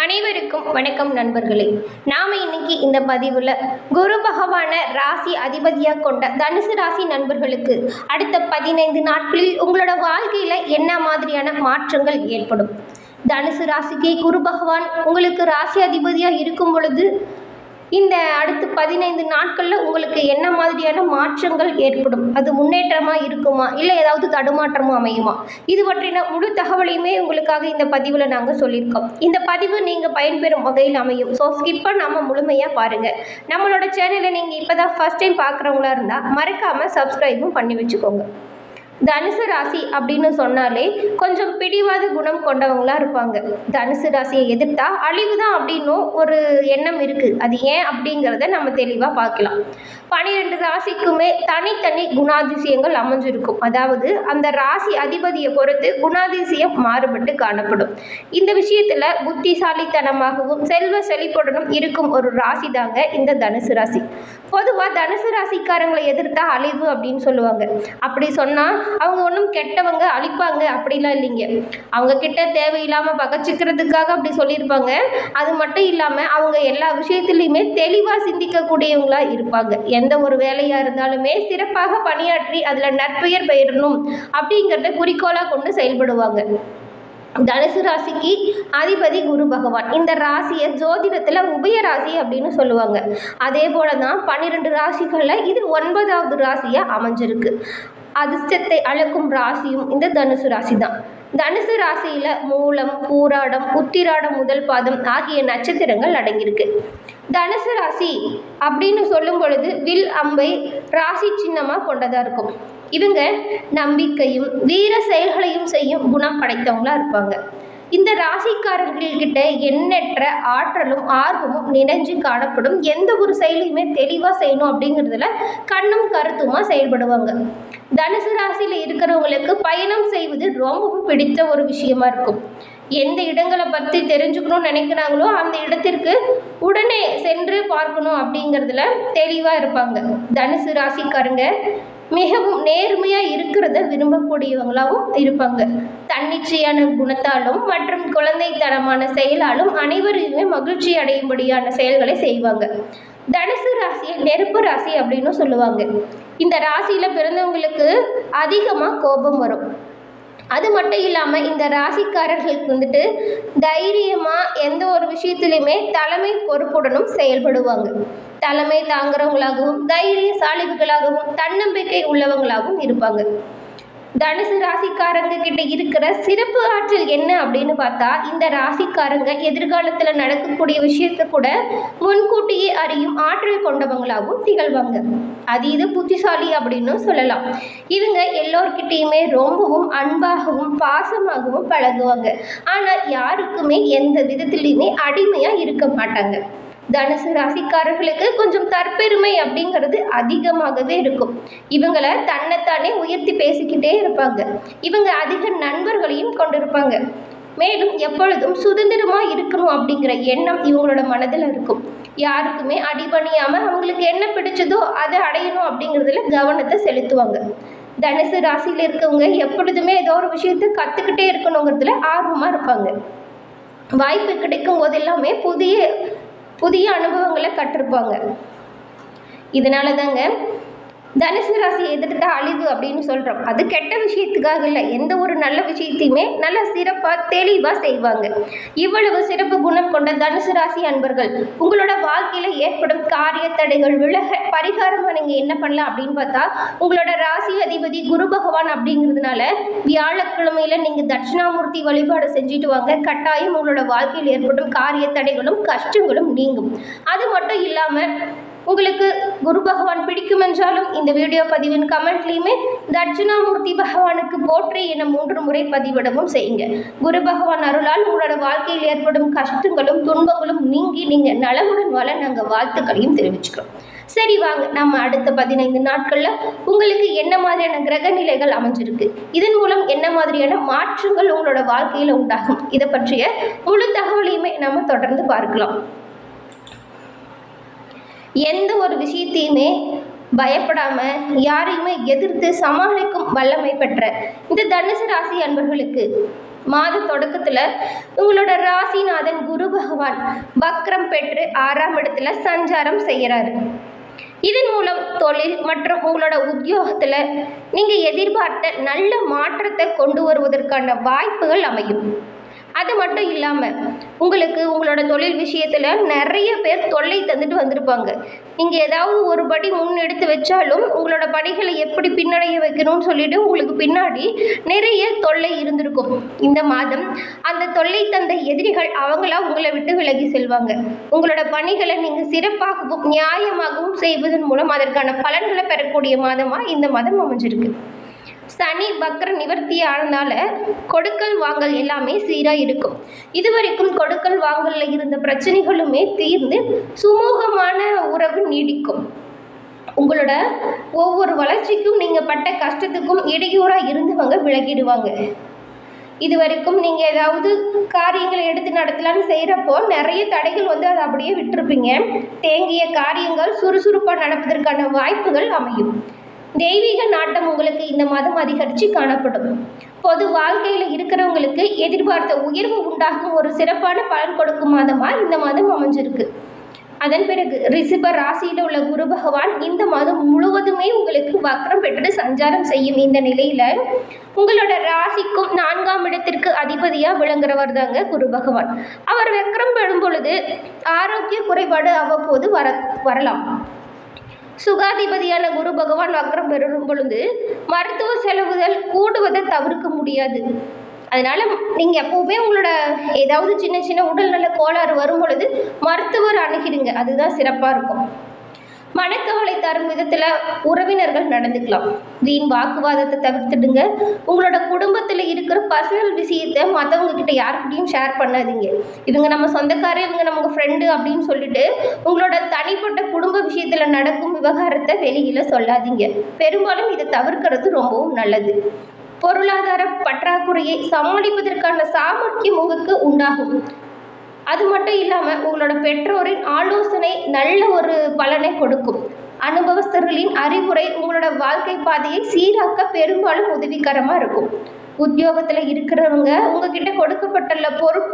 அனைவருக்கும் வணக்கம் நண்பர்களே. நாம் இன்னைக்கு இந்த பதிவில் குரு பகவான ராசி அதிபதியாக கொண்ட தனுசு ராசி நண்பர்களுக்கு அடுத்த 15 நாட்களில் உங்களோட வாழ்க்கையில் என்ன மாதிரியான மாற்றங்கள் ஏற்படும். தனுசு ராசிக்கு குரு பகவான் உங்களுக்கு ராசி அதிபதியாக இருக்கும் பொழுது இந்த அடுத்த 15 நாட்களில் உங்களுக்கு என்ன மாதிரியான மாற்றங்கள் ஏற்படும், அது முன்னேற்றமாக இருக்குமா இல்லை ஏதாவது தடுமாற்றமும் அமையுமா, இது பற்றின முழு தகவலையுமே உங்களுக்காக இந்த பதிவில் நாங்கள் சொல்லியிருக்கோம். இந்த பதிவு நீங்கள் பயன்பெறும் வகையில் அமையும். ஸோ ஸ்கிப் பண்ணாமல் முழுமையாக பாருங்கள். நம்மளோட சேனலை நீங்கள் இப்போ தான் ஃபஸ்ட் டைம் பார்க்குறவங்களா இருந்தால் மறக்காமல் சப்ஸ்கிரைபும் பண்ணி வச்சுக்கோங்க. தனுசு ராசி அப்படின்னு சொன்னாலே கொஞ்சம் பிடிவாத குணம் கொண்டவங்களாக இருப்பாங்க. தனுசு ராசியை எதிர்த்தா அழிவு தான் அப்படின்னும் ஒரு எண்ணம் இருக்குது. அது ஏன் அப்படிங்கிறத நம்ம தெளிவாக பார்க்கலாம். 12 ராசிக்குமே தனித்தனி குணாதிசயங்கள் அமைஞ்சிருக்கும். அதாவது அந்த ராசி அதிபதியை பொறுத்து குணாதிசயம் மாறுபட்டு காணப்படும். இந்த விஷயத்தில் புத்திசாலித்தனமாகவும் செல்வ செழிப்புடனும் இருக்கும் ஒரு ராசி தாங்க இந்த தனுசு ராசி. பொதுவாக தனுசு ராசிக்காரங்களை எதிர்த்தா அழிவு அப்படின்னு சொல்லுவாங்க. அப்படி சொன்னால் அவங்க ஒன்றும் கெட்டவங்க அழிப்பாங்க அப்படிலாம் இல்லைங்க. அவங்க கிட்ட தேவையில்லாமல் பகச்சிக்கிறதுக்காக அப்படி சொல்லியிருப்பாங்க. அது மட்டும் இல்லாமல் அவங்க எல்லா விஷயத்துலையுமே தெளிவாக சிந்திக்கக்கூடியவங்களா இருப்பாங்க. எந்த ஒரு வேலையாக இருந்தாலுமே சிறப்பாக பணியாற்றி அதில் நற்பெயர் பெறணும் அப்படிங்கிறத குறிக்கோளாக கொண்டு செயல்படுவாங்க. தனுசு ராசிக்கு அதிபதி குரு பகவான். இந்த ராசியை ஜோதிடத்தில் உபய ராசி அப்படின்னு சொல்லுவாங்க. அதே போல தான் 12 ராசிகளில் இது 9வது ராசியாக அமைஞ்சிருக்கு. அதிர்ஷ்டத்தை அழைக்கும் ராசியும் இந்த தனுசு ராசி தான். தனுசு ராசியில் மூலம், பூராடம், உத்திராடம், முதல் பாதம் ஆகிய நட்சத்திரங்கள் அடங்கியிருக்கு. தனுசு ராசி அப்படின்னு சொல்லும் பொழுது வில் அம்பை ராசி சின்னமாக கொண்டதாக இருக்கும். இவங்க நம்பிக்கையும் வீர செயல்களையும் செய்யும் குணம் படைத்தவங்களாக இருப்பாங்க. இந்த ராசிக்காரர்கள்கிட்ட எண்ணற்ற ஆற்றலும் ஆர்வமும் நினைஞ்சு காணப்படும். எந்த ஒரு செயலையுமே தெளிவாக செய்யணும் அப்படிங்கிறதுல கண்ணும் கருத்துமாக செயல்படுவாங்க. தனுசு ராசியில் இருக்கிறவங்களுக்கு பயணம் செய்வது ரொம்பவும் பிடித்த ஒரு விஷயமா இருக்கும். எந்த இடங்களை பற்றி தெரிஞ்சுக்கணும்னு நினைக்கிறாங்களோ அந்த இடத்திற்கு உடனே சென்று பார்க்கணும் அப்படிங்கிறதுல தெளிவாக இருப்பாங்க. தனுசு ராசிக்காரங்க மிகவும் நேர்மையாக இருக்கிறத விரும்பக்கூடியவங்களாகவும் இருப்பாங்க. தன்னிச்சையான குணத்தாலும் மற்றும் குழந்தைத்தனமான செயலாலும் அனைவரையுமே மகிழ்ச்சி அடையும்படியான செயல்களை செய்வாங்க. தனுசு ராசியை நெருப்பு ராசி அப்படின்னு சொல்லுவாங்க. இந்த ராசியில் பிறந்தவங்களுக்கு அதிகமாக கோபம் வரும். அது மட்டும் இல்லாமல் இந்த ராசிக்காரர்களுக்கு தைரியமாக எந்த ஒரு விஷயத்துலையுமே தலைமை பொறுப்புடனும் செயல்படுவாங்க. தலைமை தாங்குறவங்களாகவும் தைரியசாலிகளாகவும் தன்னம்பிக்கை உள்ளவங்களாகவும் இருப்பாங்க. தனுசு ராசிக்காரங்க கிட்ட இருக்கிற சிறப்பு ஆற்றல் என்ன அப்படின்னு பார்த்தா, இந்த ராசிக்காரங்க எதிர்காலத்தில் நடக்கக்கூடிய விஷயத்தை கூட முன்கூட்டியே அறியும் ஆற்றல் கொண்டவங்களாகவும் திகழ்வாங்க. அதீத புத்திசாலி அப்படின்னு சொல்லலாம். இவங்க எல்லோர்கிட்டையுமே ரொம்பவும் அன்பாகவும் பாசமாகவும் பழகுவாங்க. ஆனால் யாருக்குமே எந்த விதத்திலையுமே அடிமையாக இருக்க மாட்டாங்க. தனுசு ராசிக்காரர்களுக்கு கொஞ்சம் தற்பெருமை அப்படிங்கிறது அதிகமாகவே இருக்கும். இவங்களை தன்னைத்தானே உயர்த்தி பேசிக்கிட்டே இருப்பாங்க. இவங்க அதிக நண்பர்களையும் கொண்டிருப்பாங்க. மேலும் எப்பொழுதும் சுதந்திரமாக இருக்கணும் அப்படிங்கிற எண்ணம் இவங்களோட மனதில் இருக்கும். யாருக்குமே அடிபணியாமல் அவங்களுக்கு என்ன பிடிச்சதோ அதை அடையணும் அப்படிங்கிறதுல கவனத்தை செலுத்துவாங்க. தனுசு ராசியில் இருக்கவங்க எப்பொழுதுமே ஏதோ ஒரு விஷயத்தை கற்றுக்கிட்டே இருக்கணுங்கிறதுல ஆர்வமாக இருப்பாங்க. வாய்ப்பு கிடைக்கும் போதெல்லாமே புதிய அனுபவங்களை கற்றிருப்பாங்க. இதனால தாங்க தனுசு ராசியை எதிர்த்தா அழிவு அப்படின்னு சொல்கிறோம். அது கெட்ட விஷயத்துக்காக இல்லை, எந்த ஒரு நல்ல விஷயத்தையுமே நல்ல சிறப்பாக தெளிவாக செய்வாங்க. இவ்வளவு சிறப்பு குணம் கொண்ட தனுசு ராசி அன்பர்கள் உங்களோட வாழ்க்கையில் ஏற்படும் காரிய தடைகள் விலக பரிகாரமாக நீங்கள் என்ன பண்ணலாம் அப்படின்னு பார்த்தா, உங்களோட ராசி அதிபதி குரு பகவான் அப்படிங்கிறதுனால வியாழக்கிழமையில் நீங்கள் தட்சிணாமூர்த்தி வழிபாடு செஞ்சுட்டு வாங்க. கட்டாயம் உங்களோட வாழ்க்கையில் ஏற்படும் காரிய தடைகளும் கஷ்டங்களும் நீங்கும். அது மட்டும் இல்லாமல் உங்களுக்கு குரு பகவான் பிடிக்கும் என்றாலும் இந்த வீடியோ பதிவின் கமெண்ட்லேயுமே தட்சிணாமூர்த்தி பகவானுக்கு போற்றி என 3 முறை பதிவிடவும் செய்யுங்க. குரு பகவான் அருளால் உங்களோட வாழ்க்கையில் ஏற்படும் கஷ்டங்களும் துன்பங்களும் நீங்கி நீங்கள் நலமுடன் வாழ நாங்கள் வாழ்த்துக்களையும் தெரிவிச்சுக்கிறோம். சரி வாங்க, நம்ம அடுத்த 15 நாட்களில் உங்களுக்கு என்ன மாதிரியான கிரக நிலைகள் அமைஞ்சிருக்கு, இதன் மூலம் என்ன மாதிரியான மாற்றங்கள் உங்களோட வாழ்க்கையில் உண்டாகும், இதை பற்றிய முழு தகவலையுமே நம்ம தொடர்ந்து பார்க்கலாம். எந்த ஒரு விஷயத்தையுமே பயப்படாமல் யாரையுமே எதிர்த்து சமாளிக்கும் வல்லமை பெற்ற இந்த தனுசு ராசி அன்பர்களுக்கு மாத தொடக்கத்தில் உங்களோட ராசிநாதன் குரு பகவான் பகவான் வக்ரம் பெற்று 6ஆம் இடத்துல சஞ்சாரம் செய்கிறாரு. இதன் மூலம் தொழில் மற்றும் உங்களோட உத்தியோகத்தில் நீங்கள் எதிர்பார்த்த நல்ல மாற்றத்தை கொண்டு வருவதற்கான வாய்ப்புகள் அமையும். அது மட்டும் இல்லாமல் உங்களுக்கு உங்களோட தொழில் விஷயத்தில் நிறைய பேர் தொல்லை தந்துட்டு வந்திருப்பாங்க. நீங்கள் ஏதாவது ஒரு படி முன்னெடுத்து வச்சாலும் உங்களோட பணிகளை எப்படி பின்னடைய வைக்கணும்னு சொல்லிட்டு உங்களுக்கு பின்னாடி நிறைய தொல்லை இருந்திருக்கும். இந்த மாதம் அந்த தொல்லை தந்த எதிரிகள் அவங்களா உங்களை விட்டு விலகி செல்வாங்க. உங்களோட பணிகளை நீங்கள் சிறப்பாகவும் நியாயமாகவும் செய்வதன் மூலம் அதற்கான பலன்களை பெறக்கூடிய மாதமாக இந்த மாதம் அமைஞ்சிருக்கு. சனி வக்ர நிவர்த்தி ஆனதால கொடுக்கல் வாங்கல் எல்லாமே சீராக இருக்கும். இதுவரைக்கும் கொடுக்கல் வாங்கலில் இருந்த பிரச்சனைகளுமே தீர்ந்து சுமூகமான உறவு நீடிக்கும். உங்களோட ஒவ்வொரு வளர்ச்சிக்கும் நீங்கள் பட்ட கஷ்டத்துக்கும் இடையூறாக இருந்தவங்க விலகிடுவாங்க. இதுவரைக்கும் நீங்கள் ஏதாவது காரியங்களை எடுத்து நடத்தலான்னு செய்கிறப்போ நிறைய தடைகள் அதை அப்படியே விட்டுருப்பீங்க. தேங்கிய காரியங்கள் சுறுசுறுப்பாக நடப்பதற்கான வாய்ப்புகள் அமையும். தெய்வீக நாட்டம் உங்களுக்கு இந்த மாதம் அதிகரித்து காணப்படும். பொது வாழ்க்கையில் இருக்கிறவங்களுக்கு எதிர்பார்த்த உயர்வு உண்டாகும் ஒரு சிறப்பான பலன் கொடுக்கும் மாதமாக இந்த மாதம் அமைஞ்சிருக்கு. அதன் பிறகு ரிஷப ராசியில் உள்ள குரு பகவான் இந்த மாதம் முழுவதுமே உங்களுக்கு வக்ரம் பெற்று சஞ்சாரம் செய்யும். இந்த நிலையில் உங்களோட ராசிக்கும் 4ஆம் இடத்திற்கு அதிபதியாக விளங்குறவர் தாங்க குரு பகவான். அவர் வக்ரம் பெறும் பொழுது ஆரோக்கிய குறைபாடு அவ்வப்போது வரலாம். சுகாதிபதியான குரு பகவான் வக்ரம் பெறும் பொழுது மருத்துவ செலவுகள் கூடுவதை தவிர்க்க முடியாது. அதனால் நீங்கள் எப்போவுமே உங்களோட ஏதாவது சின்ன சின்ன உடல்நல கோளாறு வரும் பொழுது மருத்துவர் அணுகிடுங்க. அதுதான் சிறப்பாக இருக்கும். மனக்கவலை தரும் விதத்தில் உறவினர்கள் நடந்துக்கலாம். வீண் வாக்குவாதத்தை தவிர்த்துடுங்க. உங்களோட குடும்பத்தில் இருக்கிற பர்சனல் விஷயத்தை மற்றவங்க கிட்ட யாருக்கிட்டையும் ஷேர் பண்ணாதீங்க. இவங்க நம்ம சொந்தக்காரர், இவங்க நமக்கு ஃப்ரெண்டு அப்படின்னு சொல்லிட்டு உங்களோட தனிப்பட்ட குடும்ப விஷயத்தில் நடக்கும் விவகாரத்தை வெளியில் சொல்லாதீங்க. பெரும்பாலும் இதை தவிர்க்கிறது ரொம்பவும் நல்லது. பொருளாதார பற்றாக்குறையை சமாளிப்பதற்கான சாமர்த்தியம் உங்களுக்கு உண்டாகும். அது மட்டும் இல்லாமல் உங்களோட பெற்றோரின் ஆலோசனை நல்ல ஒரு பலனை கொடுக்கும். அனுபவஸ்தர்களின் அறிவுரை உங்களோட வாழ்க்கை பாதையை சீராக்க பெரும்பாலும் உதவிகரமாக இருக்கும். உத்தியோகத்தில் இருக்கிறவங்க உங்ககிட்ட கொடுக்கப்பட்டுள்ள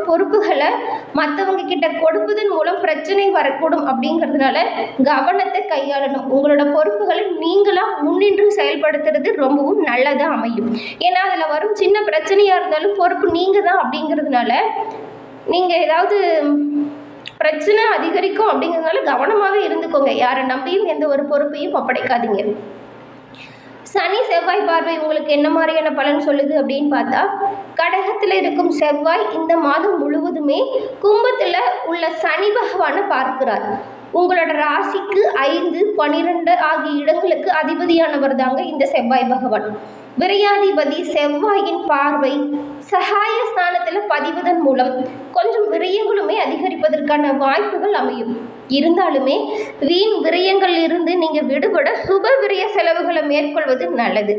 பொறுப்புகளை மற்றவங்க கிட்ட கொடுப்பதன் மூலம் பிரச்சனை வரக்கூடும். அப்படிங்கிறதுனால கவனத்தை கையாளணும். உங்களோட பொறுப்புகளை நீங்களாக முன்னின்று செயல்படுத்துறது ரொம்பவும் நல்லதாக அமையும். ஏன்னா அதில் வரும் சின்ன பிரச்சனையாக இருந்தாலும் பொறுப்பு நீங்கள் தான். அப்படிங்கிறதுனால நீங்கள் ஏதாவது பிரச்சனை அதிகரிக்கும் அப்படிங்கிறதுனால கவனமாகவே இருந்துக்கோங்க. யாரை நம்பியும் எந்த ஒரு பொறுப்பையும் ஒப்படைக்காதீங்க. சனி செவ்வாய் பார்வை உங்களுக்கு என்ன மாதிரியான பலன் சொல்லுது அப்படின்னு பார்த்தா, கடகத்தில் இருக்கும் செவ்வாய் இந்த மாதம் முழுவதுமே கும்பத்தில் உள்ள சனி பகவானை பார்க்கிறார். உங்களோட ராசிக்கு 5, 12 ஆகிய இடங்களுக்கு அதிபதியானவர் தாங்க இந்த செவ்வாய் பகவான். விரையாதிபதி செவ்வாயின் பார்வை சகாய ஸ்தானத்தில் பதிவதன் மூலம் கொஞ்சம் விரயங்களுமே அதிகரிப்பதற்கான வாய்ப்புகள் அமையும். இருந்தாலுமே வீண் விரயங்கள் இருந்து நீங்கள் விடுபட சுப விரய செலவுகளை மேற்கொள்வது நல்லது.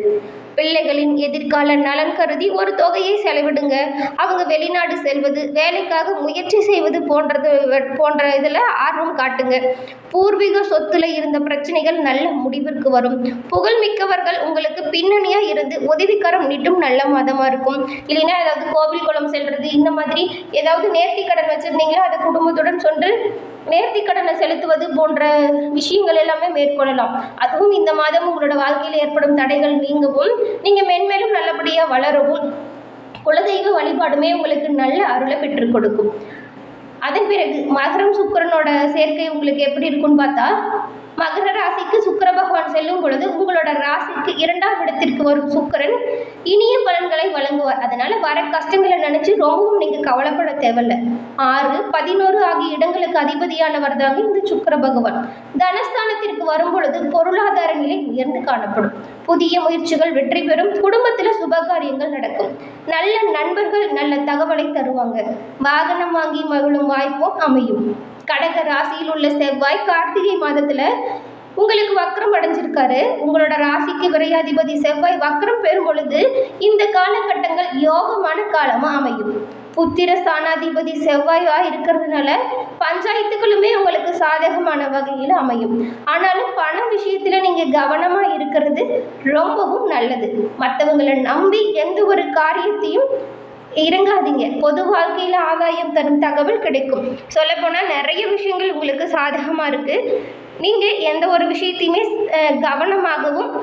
பிள்ளைகளின் எதிர்கால நலன் கருதி ஒரு தொகையை செலவிடுங்க. அவங்க வெளிநாடு செல்வது, வேலைக்காக முயற்சி செய்வது போன்ற இதில் ஆர்வம் காட்டுங்க. பூர்வீக சொத்துல இருந்த பிரச்சனைகள் நல்ல முடிவிற்கு வரும். புகழ்மிக்கவர்கள் உங்களுக்கு பின்னணியாக இருந்து உதவிக்கரம் நீட்டும் நல்ல மாதமாக இருக்கும். இல்லைன்னா ஏதாவது கோவில் குளம் செல்வது, இந்த மாதிரி ஏதாவது நேர்த்தி கடன் வச்சுருந்தீங்களா அதை குடும்பத்துடன் சென்று நேர்த்தி கடனை செலுத்துவது போன்ற விஷயங்கள் எல்லாமே மேற்கொள்ளலாம். அதுவும் இந்த மாதம் உங்களோட வாழ்க்கையில் ஏற்படும் தடைகள் நீங்கவும் நீங்கள் மென்மேலும் நல்லபடியாக வளரவும் குலதெய்வ வழிபாடுமே உங்களுக்கு நல்ல அருளை பெற்றுக் கொடுக்கும். அதன் பிறகு மகரம் சுக்கிரனோட சேர்க்கை உங்களுக்கு எப்படி இருக்குன்னு பார்த்தா, மகர ராசிக்கு சுக்கிர பகவான் செல்லும் பொழுது உங்களோட ராசிக்கு 2ஆம் இடத்திற்கு வரும் சுக்கிரன் இனிய பலன்களை வழங்குவார். அதனால வர கஷ்டங்களை நினைச்சு ரொம்பவும் நீங்க கவலைப்பட தேவையில்லை. 6, 11 ஆகிய இடங்களுக்கு அதிபதியானவர் தாங்க இந்த சுக்கிர பகவான். தனஸ்தானத்திற்கு வரும் பொழுது பொருளாதார நிலை உயர்ந்து காணப்படும். புதிய முயற்சிகள் வெற்றி பெறும். குடும்பத்தில் சுபகாரியங்கள் நடக்கும். நல்ல நண்பர்கள் நல்ல தகவலை தருவாங்க. வாகனம் வாங்கி மகிழும் வாய்ப்பும் அமையும். கடக ராசியில் உள்ள செவ்வாய் கார்த்திகை மாதத்தில் உங்களுக்கு வக்ரம் அடைஞ்சிருக்காரு. உங்களோட ராசிக்கு விரையாதிபதி செவ்வாய் வக்ரம் பெறும் பொழுது இந்த காலகட்டங்கள் யோகமான காலமாக அமையும். புத்திர ஸ்தானாதிபதி செவ்வாயாக இருக்கிறதுனால பஞ்சாயத்துக்களுமே உங்களுக்கு சாதகமான வகையில் அமையும். ஆனாலும் பண விஷயத்தில் நீங்கள் கவனமாக இருக்கிறது ரொம்பவும் நல்லது. மற்றவங்களை நம்பி எந்த ஒரு காரியத்தையும் இறங்காதீங்க. பொது வாழ்க்கையில் ஆதாயம் தரும் தகவல் கிடைக்கும். சொல்லப்போனால் நிறைய விஷயங்கள் உங்களுக்கு சாதகமாக இருக்குது. நீங்கள் எந்த ஒரு விஷயத்தையுமே கவனமாகவும்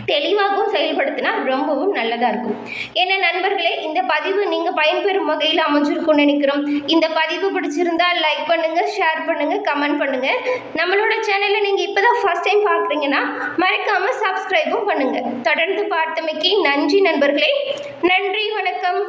தெளிவாகவும் செயல்படுத்தினா ரொம்பவும் நல்லதாக இருக்கும். என்ன நண்பர்களே, இந்த பதிவு நீங்கள் பயன்பெறும் வகையில் அமைஞ்சிருக்கும்னு நினைக்கிறோம். இந்த பதிவு பிடிச்சிருந்தால் லைக் பண்ணுங்கள், ஷேர் பண்ணுங்கள், கமெண்ட் பண்ணுங்கள். நம்மளோட சேனலில் நீங்கள் இப்போ தான் ஃபஸ்ட் டைம் பார்க்குறீங்கன்னா மறக்காமல் சப்ஸ்கிரைபும் பண்ணுங்கள். தொடர்ந்து பார்த்தமைக்கு நன்றி நண்பர்களே. நன்றி, வணக்கம்.